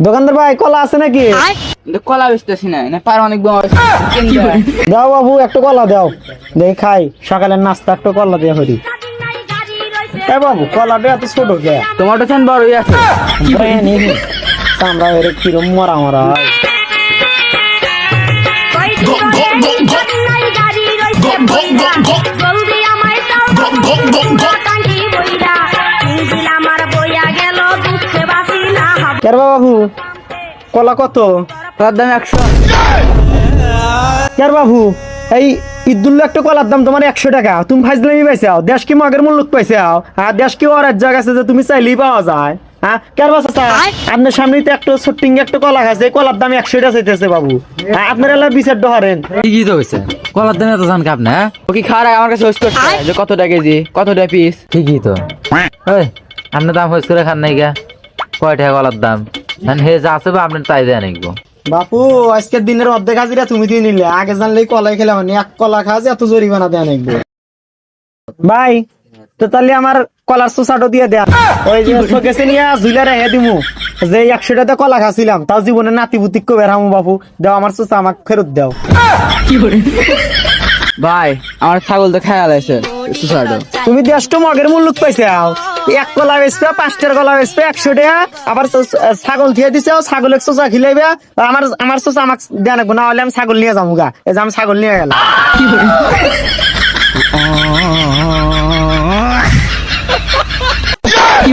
দোকানদার ভাই কলা আছে নাকি? কলা বেচতেছি না পার অনেক দাও বাবু একটা কলা দাও, দেখি খাই সকালের নাস্তা একটা কলা দিয়ে হরি। এ বাবু কলাটা এত ছোট কে? টমেটো চান বড়ই আছে। আমরা এর কিরম মরা মরা কের বাবু কলা কত? কলার দাম 100। কের বাবু এই ঈদুল্লাহ একটা কলার দাম তোমার 100 টাকা, তুমি ফাইজলামি পাইছাও? দেশ কি মগের মূল্য পাইছাও? আর দেশ কি ওর জায়গা আছে যে তুমি চাইলেই পাওয়া যায়? হ্যাঁ কের বাসা আপনার সামনেই তো একটা ছোট্টিং একটা কলা খাচ্ছে, কলার দাম 100 টাকা চাইতেছে বাবু। আপনার এলাকা বিচার ডহারেন ঠিকই তো হয়েছে, কলার দাম এত জান কাপ না? ও কি খাওয়ার আগে আমার কাছে হোস করছে যে কত টাকা কেজি কত টাকা পিস। ঠিকই তো। ওই আপনার দাম হয়েছে করে খান নাই গা? কয় টাকা কলার দাম? হে যা আছে বা আপনার তাই দেয় নাকি? বাপু আজকের দিনের অর্ধেক হাজিরা তুমি দিয়ে নিলে, আগে জানলেই কলাই খেলাম, এক কলা খাওয়া এত জরিমানা দেয়া নাকবে ভাই। তো তাহলে আমার কলার চোষাটো দিয়ে দেন, ওই যে শোকেসে নিয়ে ঝুলে রেখে দিমু, যে 100 টাকা কলা খাচ্ছিলাম তাও জীবনে নাতি বুতিক কবে রামু বাপু, দাও আমার চোষা আমাকে ফেরত দাও। ভাই আমার ছাগল তো খেয়াল আছে তুমি দেশটো মগের মূল্য পাইছাও, এক কলা বেচবে 5টার কলা বেচবে 100 টাকা, আবার ছাগল দিয়ে দিছে, ছাগলের চোষা খিলাইবে, আমার চোষা আমাকে দেয়া লাগবে, না হলে আমি ছাগল নিয়ে যাবো গা। এই যে আমি ছাগল নিয়ে গেলাম। কি